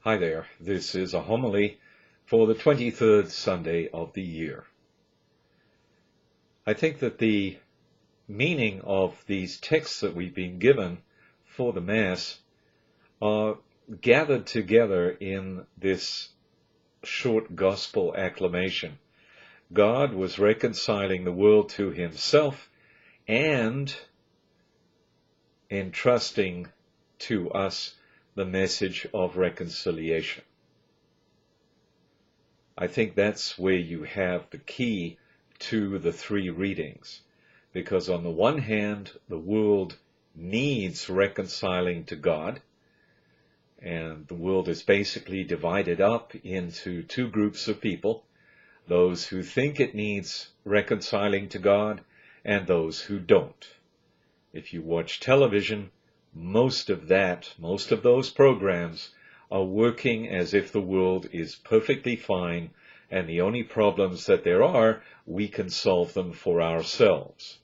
Hi there, this is a homily for the 23rd Sunday of the year. I think that the meaning of these texts that we've been given for the Mass are gathered together in this short gospel acclamation. God was reconciling the world to himself and entrusting to us the message of reconciliation. I think that's where you have the key to the three readings, because on the one hand, the world needs reconciling to God, and the world is basically divided up into two groups of people, those who think it needs reconciling to God and those who don't. If you watch television, most of those programs are working as if the world is perfectly fine, and the only problems that there are, we can solve them for ourselves.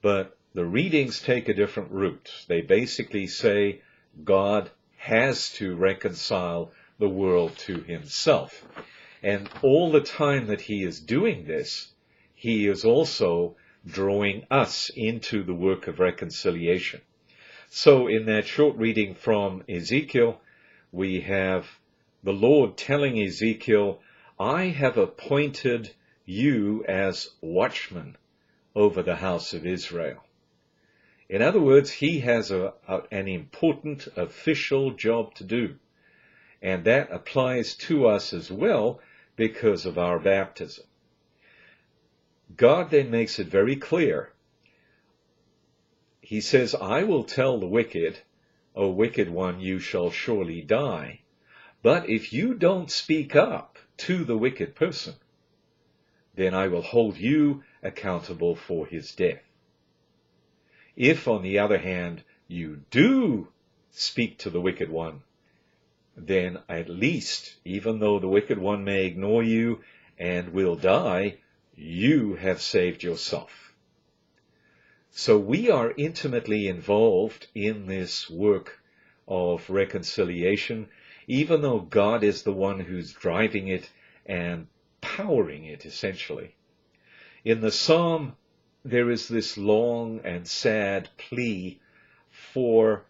But the readings take a different route. They basically say God has to reconcile the world to himself. And all the time that he is doing this, he is also drawing us into the work of reconciliation. So in that short reading from Ezekiel, we have the Lord telling Ezekiel, I have appointed you as watchman over the house of Israel. In other words, he has an important official job to do. And that applies to us as well because of our baptism. God then makes it very clear. He says, I will tell the wicked, O wicked one, you shall surely die. But if you don't speak up to the wicked person, then I will hold you accountable for his death. If, on the other hand, you do speak to the wicked one, then at least, even though the wicked one may ignore you and will die, you have saved yourself. So we are intimately involved in this work of reconciliation, even though God is the one who's driving it and powering it, essentially. In the psalm, there is this long and sad plea for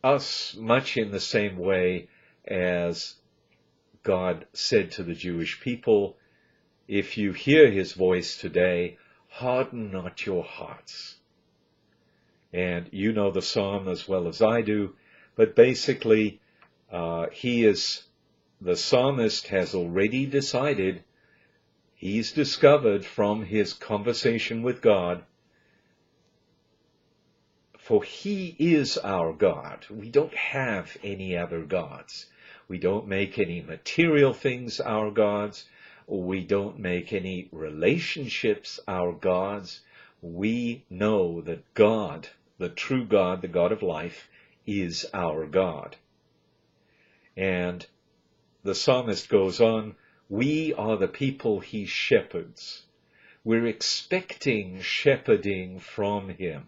us, much in the same way as God said to the Jewish people, if you hear his voice today, harden not your hearts. And you know the psalm as well as I do, but basically the psalmist has already decided, he's discovered from his conversation with God, for he is our God. We don't have any other gods. We don't make any material things our gods. We don't make any relationships our gods. We know that God, the true God, the God of life, is our God. And the psalmist goes on, we are the people he shepherds. We're expecting shepherding from him.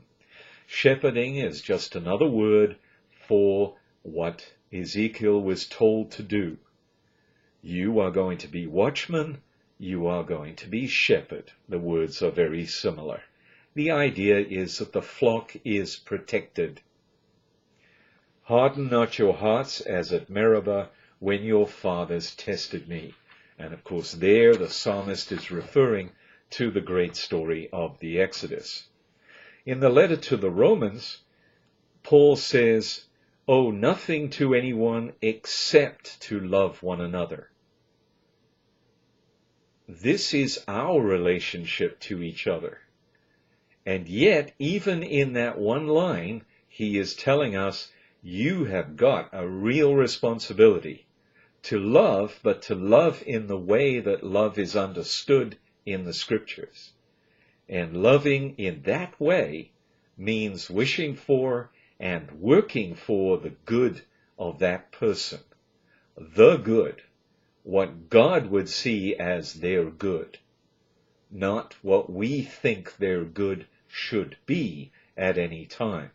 Shepherding is just another word for what Ezekiel was told to do. You are going to be watchman, you are going to be shepherd. The words are very similar. The idea is that the flock is protected. Harden not your hearts as at Meribah when your fathers tested me. And of course there the psalmist is referring to the great story of the Exodus. In the letter to the Romans, Paul says, owe nothing to anyone except to love one another. This is our relationship to each other. And yet, even in that one line, he is telling us, you have got a real responsibility to love, but to love in the way that love is understood in the scriptures. And loving in that way means wishing for and working for the good of that person. The good. What God would see as their good. Not what we think their good should be at any time.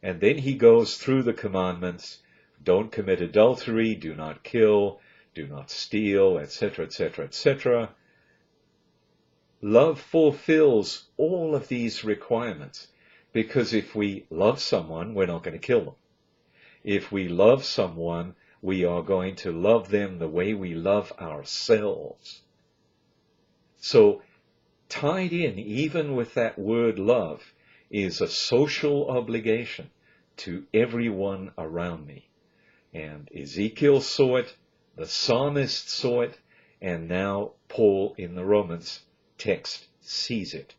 And then he goes through the commandments: don't commit adultery, do not kill, do not steal, etc., etc., etc. Love fulfills all of these requirements, because if we love someone, we're not going to kill them. If we love someone, we are going to love them the way we love ourselves. So, tied in, even with that word love, is a social obligation to everyone around me. And Ezekiel saw it, the psalmist saw it, and now Paul in the Romans text sees it.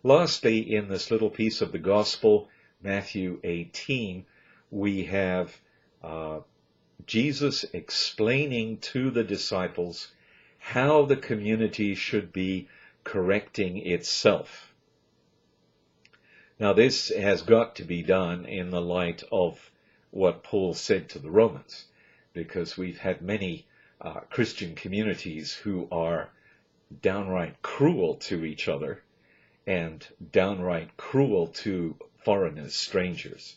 Lastly, in this little piece of the gospel, Matthew 18, we have Jesus explaining to the disciples how the community should be correcting itself. Now, this has got to be done in the light of what Paul said to the Romans, because we've had many Christian communities who are downright cruel to each other and downright cruel to foreigners, strangers.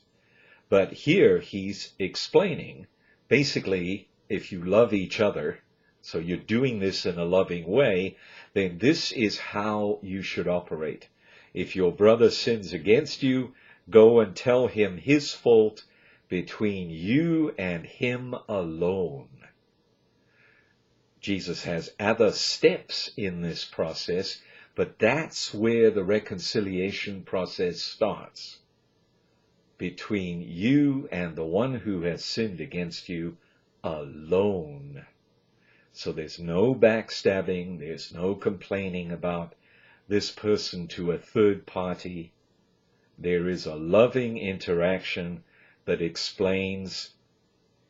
But here he's explaining, basically, if you love each other, so you're doing this in a loving way, then this is how you should operate. If your brother sins against you, go and tell him his fault between you and him alone. Jesus has other steps in this process, but that's where the reconciliation process starts. Between you and the one who has sinned against you alone. So there's no backstabbing, there's no complaining about this person to a third party. There is a loving interaction that explains,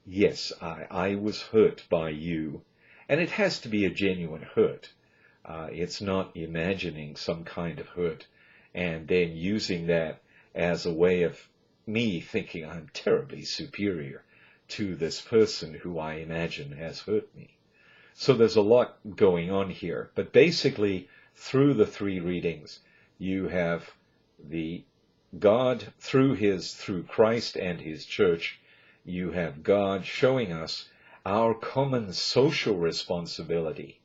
yes, I was hurt by you. And it has to be a genuine hurt. It's not imagining some kind of hurt and then using that as a way of me thinking I'm terribly superior to this person who I imagine has hurt me. So there's a lot going on here. But basically, through the three readings, you have the God through Christ and his church, you have God showing us our common social responsibility.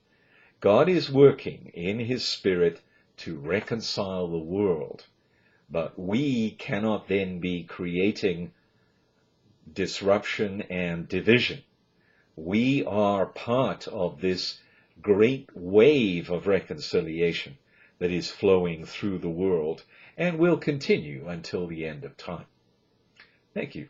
God is working in his Spirit to reconcile the world, but we cannot then be creating disruption and division. We are part of this great wave of reconciliation that is flowing through the world and will continue until the end of time. Thank you.